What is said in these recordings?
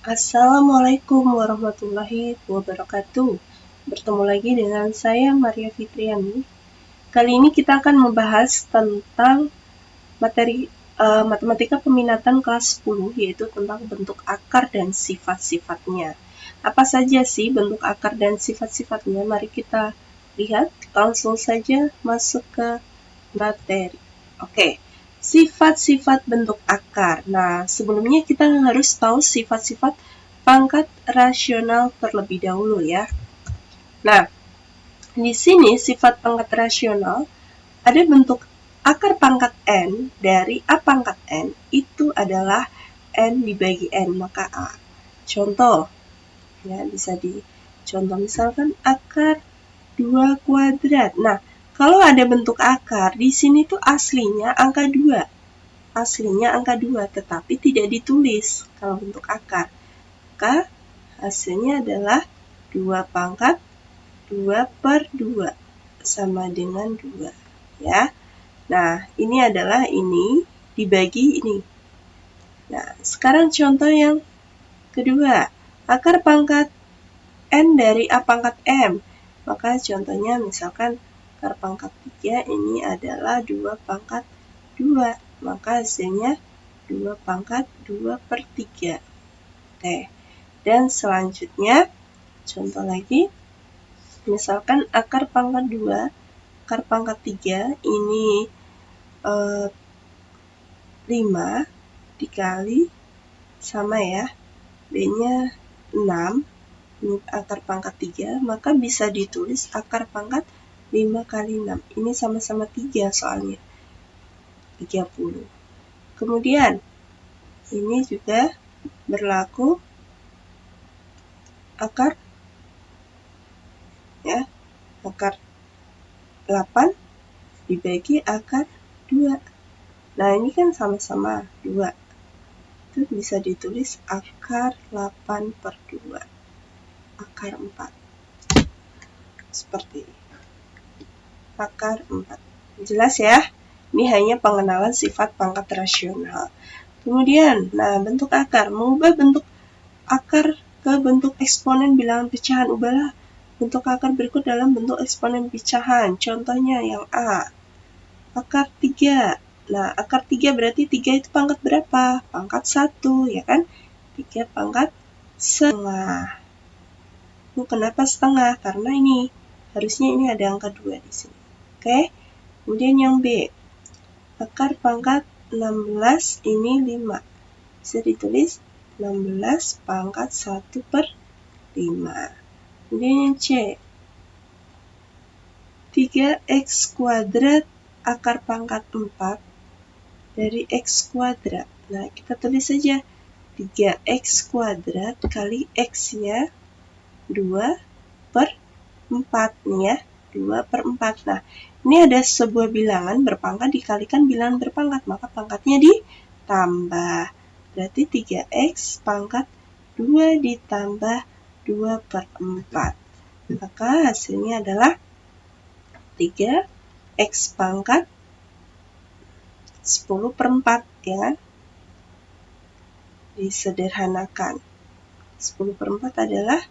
Assalamualaikum warahmatullahi wabarakatuh. Bertemu lagi dengan saya Maria Fitriani. Kali ini kita akan membahas tentang materi matematika peminatan kelas 10, yaitu tentang bentuk akar dan sifat-sifatnya. Apa saja sih bentuk akar dan sifat-sifatnya? Mari kita lihat, langsung saja masuk ke materi. Oke. Sifat-sifat bentuk akar. Nah, sebelumnya kita harus tahu sifat-sifat pangkat rasional terlebih dahulu ya. Nah, di sini sifat pangkat rasional ada bentuk akar pangkat n dari a pangkat n itu adalah n dibagi n, maka a. Contoh, ya bisa dicontoh misalkan akar 2 kuadrat. Nah, kalau ada bentuk akar, di sini tuh aslinya angka 2. Aslinya angka 2, tetapi tidak ditulis kalau bentuk akar. Maka hasilnya adalah 2 pangkat 2 per 2 sama dengan 2. Ya. Nah, ini adalah ini dibagi ini. Nah, sekarang contoh yang kedua. Akar pangkat n dari a pangkat m. Maka contohnya misalkan akar pangkat 3 ini adalah 2 pangkat 2. Maka hasilnya 2 pangkat 2 per 3. Oke. Dan selanjutnya, contoh lagi. Misalkan akar pangkat 2, akar pangkat 3 ini 5 dikali sama ya. B-nya 6. Ini akar pangkat 3, maka bisa ditulis akar pangkat 5 kali 6. Ini sama-sama 3 soalnya. 30. Kemudian, ini juga berlaku akar ya, akar 8 dibagi akar 2. Nah, ini kan sama-sama 2. Itu bisa ditulis akar 8 per 2. Akar 4. Seperti ini. Akar 4. Jelas ya? Ini hanya pengenalan sifat pangkat rasional. Kemudian, nah bentuk akar. Mengubah bentuk akar ke bentuk eksponen bilangan pecahan. Ubahlah bentuk akar berikut dalam bentuk eksponen pecahan. Contohnya yang A. Akar 3. Nah, akar 3 berarti 3 itu pangkat berapa? Pangkat 1, ya kan? 3 pangkat setengah. Kenapa setengah? Karena ini harusnya ini ada angka 2 di sini. Oke? Kemudian yang B. Akar pangkat 16 ini 5. Bisa ditulis 16 pangkat 1 per 5. Kemudian yang C. 3x kuadrat akar pangkat 4 dari x kuadrat. Nah, kita tulis saja 3x kuadrat kali x-nya 2 per 4 nih ya. 2 per 4. Nah, ini ada sebuah bilangan berpangkat dikalikan bilangan berpangkat, maka pangkatnya ditambah. Berarti 3x pangkat 2 ditambah 2 per 4. Maka hasilnya adalah 3x pangkat 10 per 4, ya kan? Disederhanakan. 10 per 4 adalah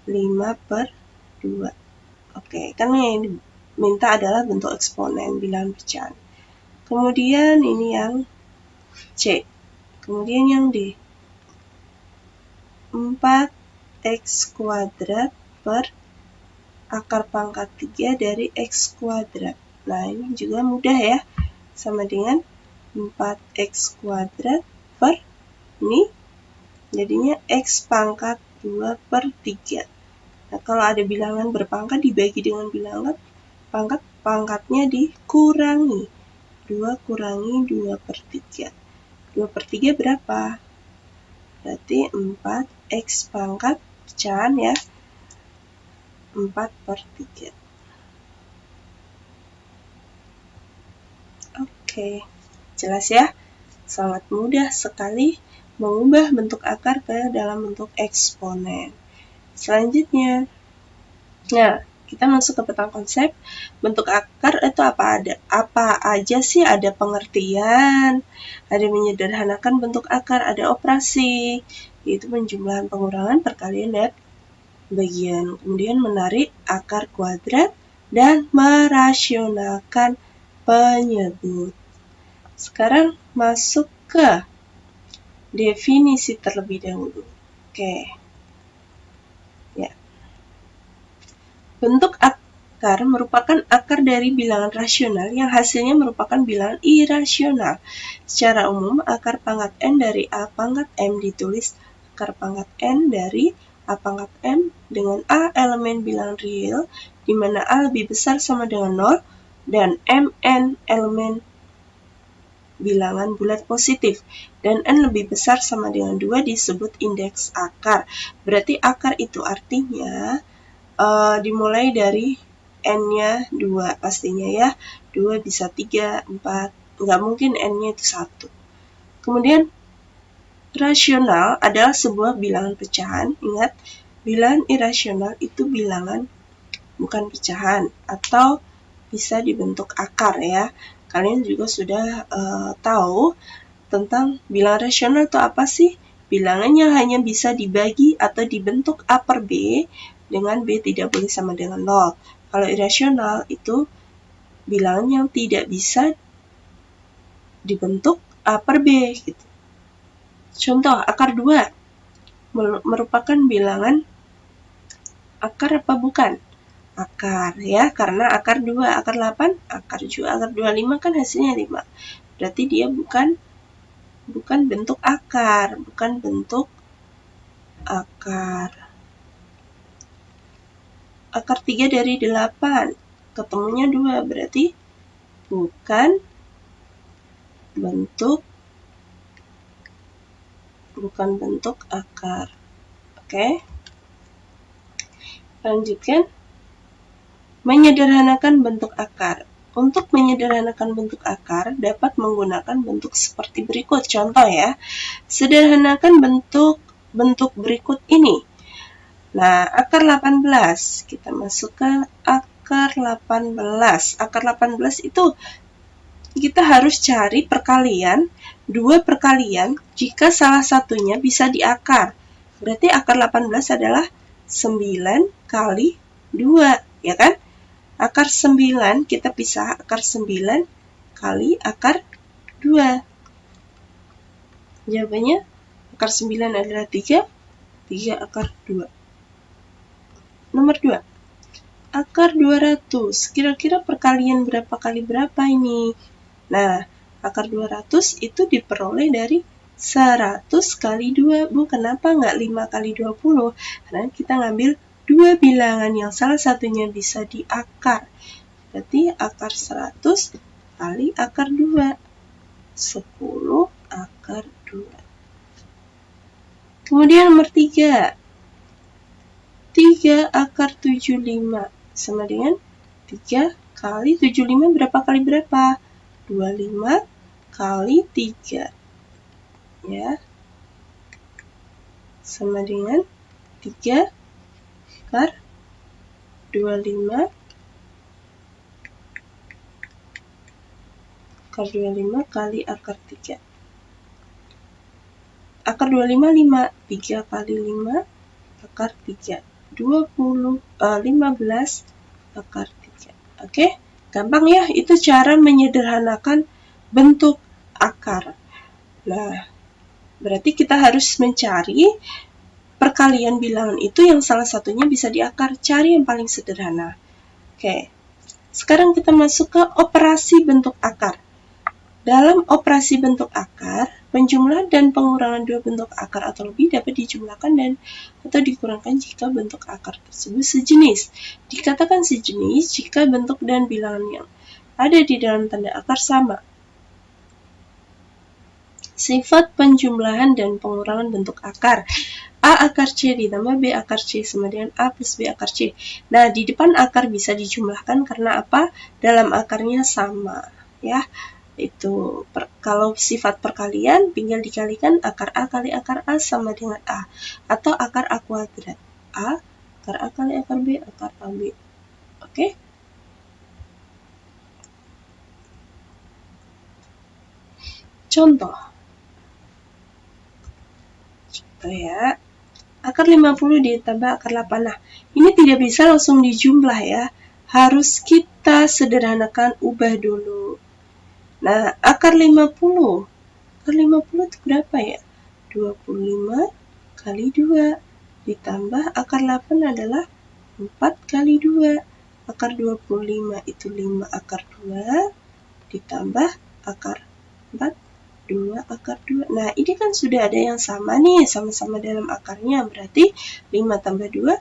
5 per 2. Oke, kan yang diminta adalah bentuk eksponen bilangan pecahan. Kemudian ini yang C. Kemudian yang D. 4x kuadrat per akar pangkat 3 dari x kuadrat. Nah, ini juga mudah ya. Sama dengan 4x kuadrat per ini. Jadinya x pangkat 2 per 3. Nah, kalau ada bilangan berpangkat dibagi dengan bilangan pangkat, pangkatnya dikurangi. 2 kurangi 2 per 3. 2 per 3 berapa? Berarti 4x pangkat pecahan ya. 4 per 3. Oke, jelas ya? Sangat mudah sekali mengubah bentuk akar ke dalam bentuk eksponen. Selanjutnya, nah kita masuk ke petang konsep. Bentuk akar itu apa aja sih? Ada pengertian, ada menyederhanakan bentuk akar, ada operasi, yaitu penjumlahan, pengurangan, perkalian, dan bagian. Kemudian menarik akar kuadrat dan merasionalkan penyebut. Sekarang masuk ke definisi terlebih dahulu. Oke. Ya. Bentuk akar merupakan akar dari bilangan rasional yang hasilnya merupakan bilangan irasional. Secara umum, akar pangkat n dari a pangkat m ditulis akar pangkat n dari a pangkat m dengan a elemen bilangan real, di mana a lebih besar sama dengan 0 dan mn elemen bilangan bulat positif, dan n lebih besar sama dengan 2 disebut indeks akar. Berarti akar itu artinya dimulai dari n-nya 2 pastinya ya. 2 bisa 3, 4, nggak mungkin n-nya itu 1. Kemudian rasional adalah sebuah bilangan pecahan. Ingat, bilangan irasional itu bilangan bukan pecahan atau bisa dibentuk akar ya. Kalian juga sudah tahu tentang bilangan rasional itu apa sih? Bilangan yang hanya bisa dibagi atau dibentuk A per B dengan B tidak boleh sama dengan 0. Kalau irasional itu bilangan yang tidak bisa dibentuk A per B gitu. Contoh, akar 2 merupakan bilangan akar apa bukan? Akar ya, karena akar 2, akar 8, akar juga, akar 25 kan hasilnya 5. Berarti dia bukan bentuk akar, bukan bentuk akar. Akar 3 dari 8, ketemunya 2, berarti bukan bentuk akar. Oke. Lanjutkan. Menyederhanakan bentuk akar. Untuk menyederhanakan bentuk akar dapat menggunakan bentuk seperti berikut. Contoh ya. Sederhanakan bentuk berikut ini. Nah, akar 18. Kita masuk ke akar 18. Akar 18 itu kita harus cari perkalian, 2 perkalian jika salah satunya bisa diakar. Berarti akar 18 adalah 9 kali 2, ya kan? Akar 9 kita pisah akar 9 kali akar 2. Jawabannya akar 9 adalah 3 akar 2. Nomor 2. Akar 200. Kira-kira perkalian berapa kali berapa ini? Nah, akar 200 itu diperoleh dari 100 kali 2. Bu, kenapa nggak 5 kali 20? Karena kita ngambil 2 bilangan yang salah satunya bisa diakar. Berarti akar 100 kali akar 2. 10 akar 2. Kemudian nomor 3. 3 akar 75 sama dengan 3 kali 75 berapa kali berapa? 25 kali 3. Ya. Sama dengan 3 akar 25 kali akar 3. Akar 25 5. 3 kali 5 akar 3. 15 akar 3. Oke? Gampang ya, itu cara menyederhanakan bentuk akar. Nah, berarti kita harus mencari perkalian bilangan itu yang salah satunya bisa diakar. Cari yang paling sederhana. Oke, sekarang kita masuk ke operasi bentuk akar. Dalam operasi bentuk akar, penjumlahan dan pengurangan dua bentuk akar atau lebih dapat dijumlahkan dan atau dikurangkan jika bentuk akar tersebut sejenis. Dikatakan sejenis jika bentuk dan bilangan yang ada di dalam tanda akar sama. Sifat penjumlahan dan pengurangan bentuk akar. A akar C ditambah B akar C sama dengan A plus B akar C. Nah, di depan akar bisa dijumlahkan karena apa? Dalam akarnya sama. Ya, itu kalau sifat perkalian tinggal dikalikan akar A kali akar A sama dengan A. Atau akar A kuadrat. A, akar A kali akar B, akar AB. Oke? Contoh. contoh ya. Akar 50 ditambah akar 8. Nah, ini tidak bisa langsung dijumlah ya. Harus kita sederhanakan, ubah dulu. Nah, akar 50. Akar 50 itu berapa ya? 25 kali 2. Ditambah akar 8 adalah 4 kali 2. Akar 25 itu 5 akar 2. Ditambah akar 4, 2 akar 2. Nah, ini kan sudah ada yang sama nih, sama-sama dalam akarnya. Berarti 5 tambah 2,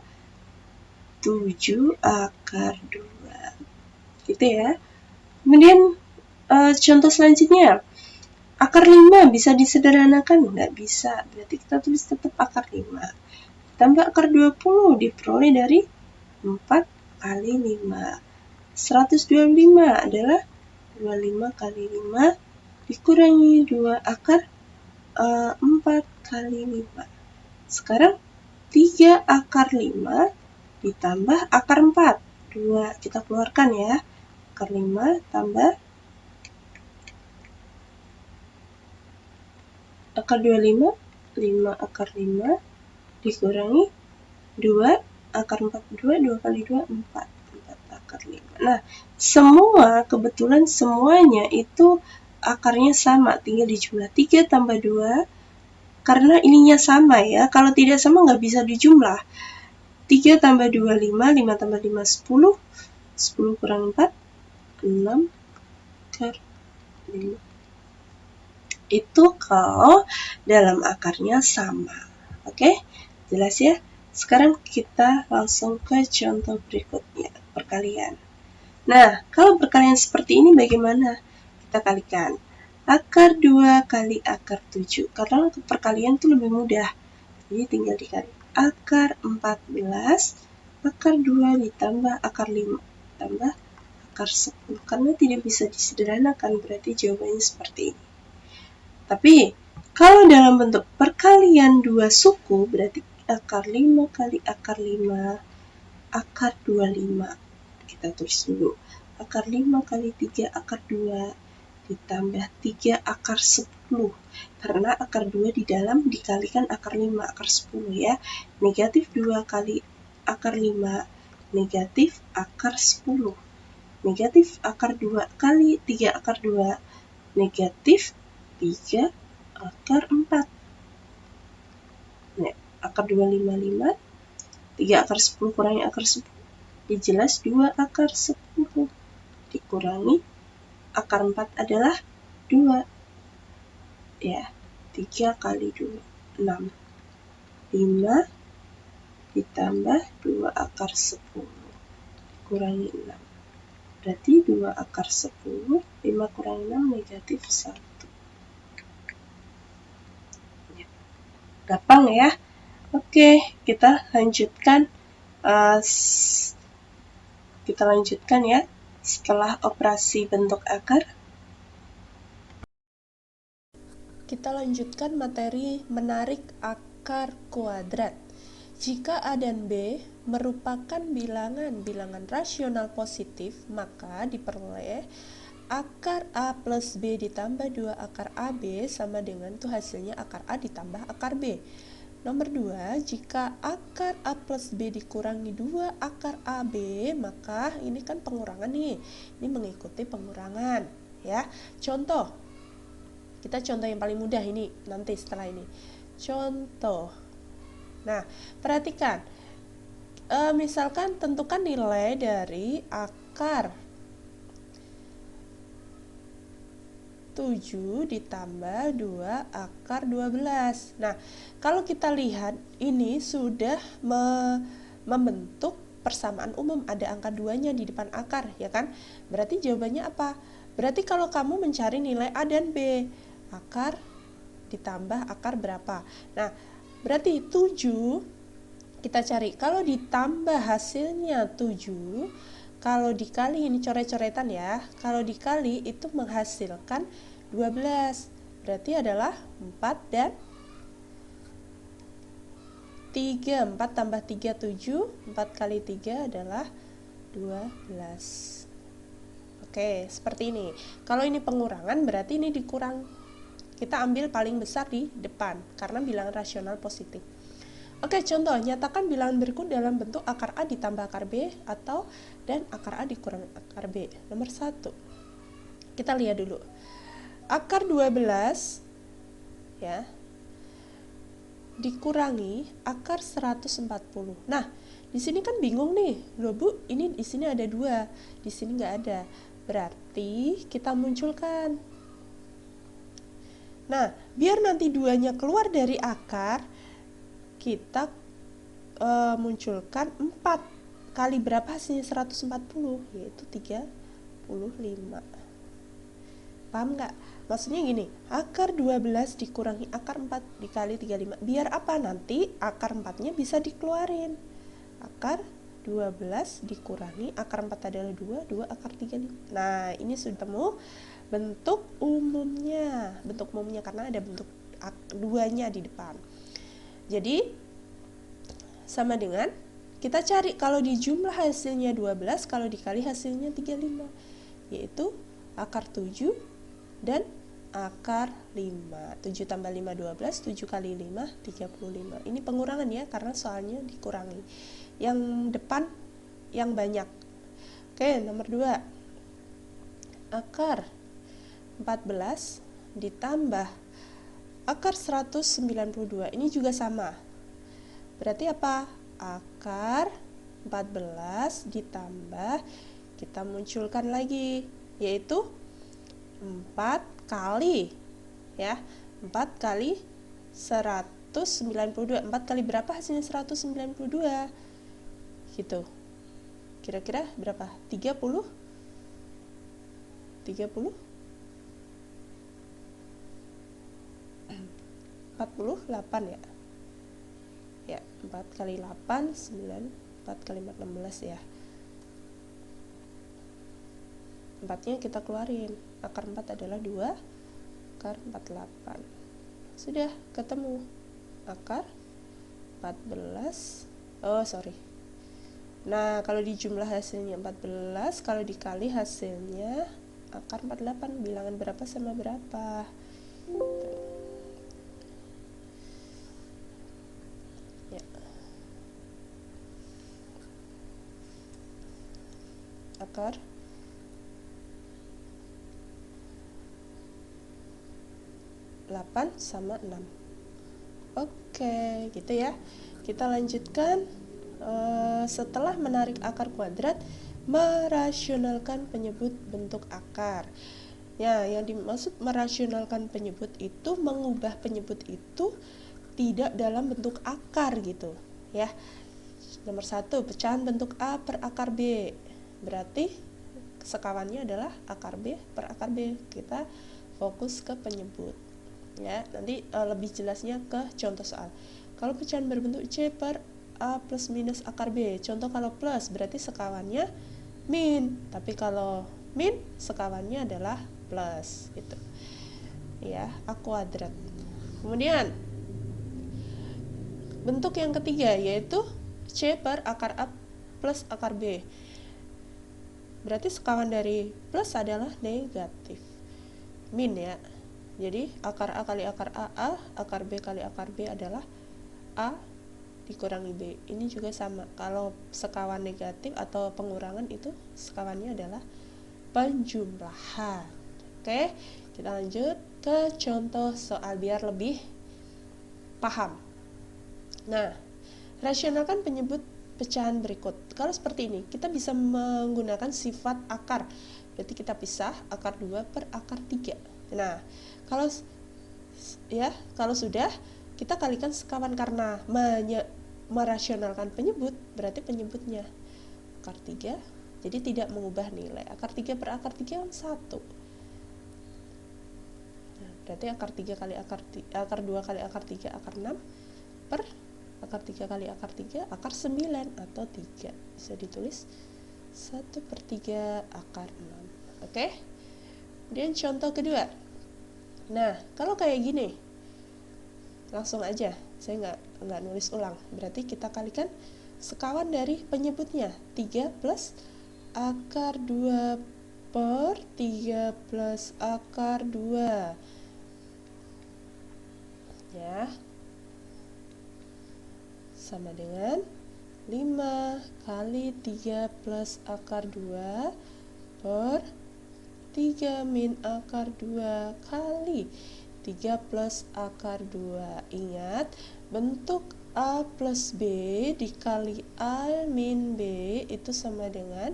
7 akar 2. Gitu ya. Kemudian contoh selanjutnya. Akar 5 bisa disederhanakan? Nggak bisa. Berarti kita tulis tetap akar 5. Tambah akar 20 diperoleh dari 4 kali 5. 125 adalah 25 kali 5 dikurangi 2 akar 4 kali 5. Sekarang 3 akar 5 ditambah akar 4. 2 kita keluarkan ya. Akar 5 tambah akar 25, 5 akar 5 dikurangi 2 akar 4, 2 kali 2, 4. 4 akar 5. Nah, kebetulan semuanya itu akarnya sama, tinggal dijumlah. 3 tambah 2, karena ininya sama ya, kalau tidak sama nggak bisa dijumlah. 3 tambah 2, 5, 5 tambah 5, 10, 10 kurang 4, 6 akar 5. Itu kalau dalam akarnya sama. Oke, jelas ya? Sekarang kita langsung ke contoh berikutnya, perkalian. Nah, kalau perkalian seperti ini bagaimana? Kita kalikan. Akar 2 kali akar 7. Karena perkalian itu lebih mudah. Jadi tinggal dikali. Akar 14, akar 2 ditambah akar 5, tambah akar 10. Karena tidak bisa disederhanakan, berarti jawabannya seperti ini. Tapi, kalau dalam bentuk perkalian dua suku, berarti akar 5 kali akar 5, akar 25. Kita tulis dulu. Akar 5 kali 3 akar 2, ditambah 3 akar 10. Karena akar 2 di dalam dikalikan akar 5, akar 10 ya. Negatif 2 kali akar 5, negatif akar 10. Negatif akar 2 kali 3 akar 2, negatif 3 akar 4. Nah, akar 2, 5, 5. 3 akar 10 kurangi akar 10. Jelas 2 akar 10. Dikurangi akar 4 adalah 2. Ya, 3 kali 2, 6. 5 ditambah 2 akar 10. Dikurangi 6. Berarti 2 akar 10, 5 kurangi 6, negatif 1. Gampang ya. Oke, kita lanjutkan ya setelah operasi bentuk akar. Kita lanjutkan materi menarik akar kuadrat. Jika A dan B merupakan bilangan rasional positif, maka diperoleh akar A plus B ditambah 2 akar AB sama dengan itu hasilnya akar A ditambah akar B. Nomor 2, jika akar A plus B dikurangi 2 akar AB, maka ini kan pengurangan nih. Ini mengikuti pengurangan ya. Contoh. Kita contoh yang paling mudah ini nanti setelah ini. Contoh. Nah, perhatikan. Misalkan tentukan nilai dari akar 7 ditambah 2 akar 12. Nah, kalau kita lihat ini sudah membentuk persamaan umum, ada angka 2-nya di depan akar, ya kan? Berarti jawabannya apa? Berarti kalau kamu mencari nilai A dan B, akar ditambah akar berapa? Nah, berarti 7 kita cari. Kalau ditambah hasilnya 7, kalau dikali, ini coret-coretan ya, kalau dikali itu menghasilkan 12. Berarti adalah 4 dan 3. 4 tambah 3, 7. 4 kali 3 adalah 12. Oke, seperti ini. Kalau ini pengurangan berarti ini dikurang. kita ambil paling besar di depan karena bilangan rasional positif. Oke, contoh, nyatakan bilangan berikut dalam bentuk akar A ditambah akar B atau dan akar A dikurangi akar B. Nomor 1. Kita lihat dulu. Akar 12 ya dikurangi akar 140. Nah, di sini kan bingung nih. Loh Bu, ini di sini ada 2, di sini nggak ada. Berarti kita munculkan. Nah, biar nanti 2-nya keluar dari akar, kita munculkan 4 kali berapa hasilnya 140, yaitu 35. Paham nggak? Maksudnya gini, akar 12 dikurangi akar 4 dikali 35. Biar apa? Nanti akar 4-nya bisa dikeluarin. Akar 12 dikurangi akar 4 adalah 2, 2 akar 35. Nah, ini sudah temu bentuk umumnya. Bentuk umumnya karena ada bentuk 2-nya di depan. Jadi sama dengan kita cari kalau di jumlah hasilnya 12, kalau dikali hasilnya 35, yaitu akar 7 dan akar 5. 7 tambah 5 12, 7 kali 5 35. Ini pengurangan ya, karena soalnya dikurangi. Yang depan yang banyak. Oke, nomor 2. Akar 14 ditambah akar 192. Ini juga sama. Berarti apa? Akar 14 ditambah, kita munculkan lagi, yaitu 4 kali ya, 4 kali 192. 4 kali berapa hasilnya 192? Gitu. Kira-kira berapa? 30? 48 ya. Ya, 4 kali 8 9, 4 kali 4 16 ya. 4-nya kita keluarin. Akar 4 adalah 2, akar 48. Sudah ketemu akar 14. Nah, kalau di jumlah hasilnya 14, kalau dikali hasilnya akar 48. Bilangan berapa sama berapa? Ya. Akar 8 sama 6. Oke, gitu ya. Kita lanjutkan. Setelah menarik akar kuadrat, merasionalkan penyebut bentuk akar. Ya, yang dimaksud merasionalkan penyebut itu mengubah penyebut itu tidak dalam bentuk akar gitu ya. Nomor 1, pecahan bentuk A per akar B. Berarti sekawannya adalah akar B per akar B. Kita fokus ke penyebut ya. Nanti lebih jelasnya ke contoh soal. Kalau pecahan berbentuk C per A plus minus akar B, contoh kalau plus berarti sekawannya min, tapi kalau min sekawannya adalah plus gitu ya, A kuadrat. Kemudian bentuk yang ketiga yaitu C per akar A plus akar B, berarti sekawan dari plus adalah negatif, min ya. Jadi akar A kali akar A, akar B kali akar B adalah A dikurangi B. Ini juga sama. Kalau sekawan negatif atau pengurangan itu sekawannya adalah penjumlahan. Oke, kita lanjut ke contoh soal biar lebih paham. Nah, rasionalkan penyebut pecahan berikut. Kalau seperti ini, kita bisa menggunakan sifat akar. Berarti kita pisah akar 2 per akar 3. Nah, kalau sudah, kita kalikan sekawan karena merasionalkan penyebut, berarti penyebutnya akar 3, jadi tidak mengubah nilai. Akar 3 per akar 3 kan 1. Nah, berarti akar 3 kali akar 2 kali akar 3 akar 6 per akar 3 kali akar 3 akar 9 atau 3. Bisa ditulis 1/3 akar 6. Oke? Kemudian contoh kedua. Nah, kalau kayak gini, langsung aja, saya nggak nulis ulang. Berarti kita kalikan sekawan dari penyebutnya, 3 plus akar 2 per 3 plus akar 2. ya, sama dengan 5 kali 3 plus akar 2 per 3 min akar 2 kali 3 plus akar 2. Ingat, bentuk A plus B dikali A min B itu sama dengan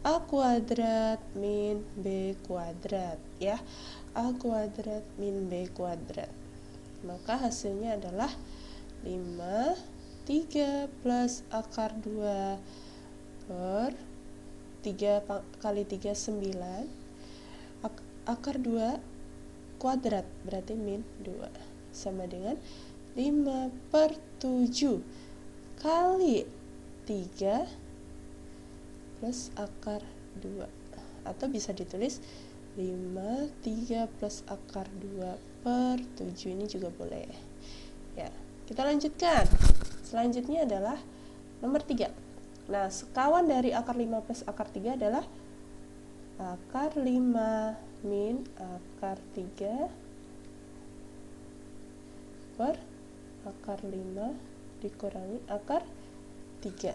A kuadrat min B kuadrat, ya. A kuadrat min B kuadrat. Maka hasilnya adalah 5 3 plus akar 2 per 3 kali 3 9, akar 2 kuadrat berarti min 2 sama dengan 5 per 7 kali 3 plus akar 2, atau bisa ditulis 5 3 plus akar 2 per 7, ini juga boleh ya. Kita lanjutkan. Selanjutnya adalah nomor 3. Nah, sekawan dari akar 5 plus akar 3 adalah akar 5 min akar 3 per akar 5 dikurangi akar 3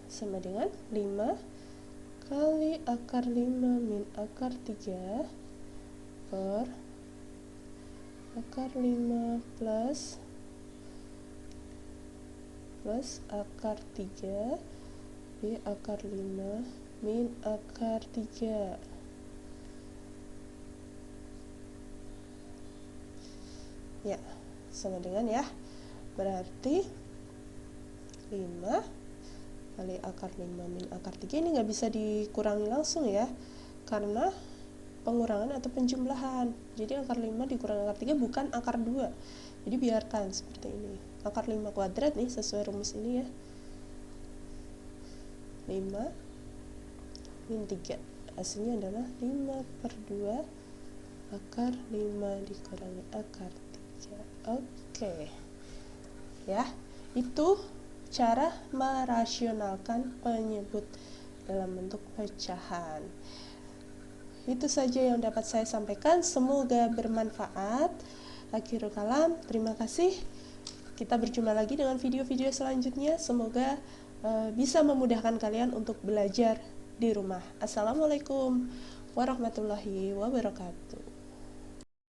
sama dengan 5 kali akar 5 min akar 3 per akar 5 plus akar 3 di akar 5 min akar 3. Ya, sama dengan ya. Berarti 5 kali akar 5 min akar 3 ini nggak bisa dikurangi langsung ya, karena pengurangan atau penjumlahan. Jadi akar 5 dikurangi akar 3 bukan akar 2. Jadi biarkan seperti ini. Akar 5 kuadrat nih sesuai rumus ini ya. 5 min 3. Hasilnya adalah 5 per 2 akar 5 dikurangi akar 3. Oke. Ya, itu cara merasionalkan penyebut dalam bentuk pecahan. Itu saja yang dapat saya sampaikan, semoga bermanfaat. Akhirul kalam, terima kasih. Kita berjumpa lagi dengan video-video selanjutnya. Semoga bisa memudahkan kalian untuk belajar di rumah. Assalamualaikum warahmatullahi wabarakatuh.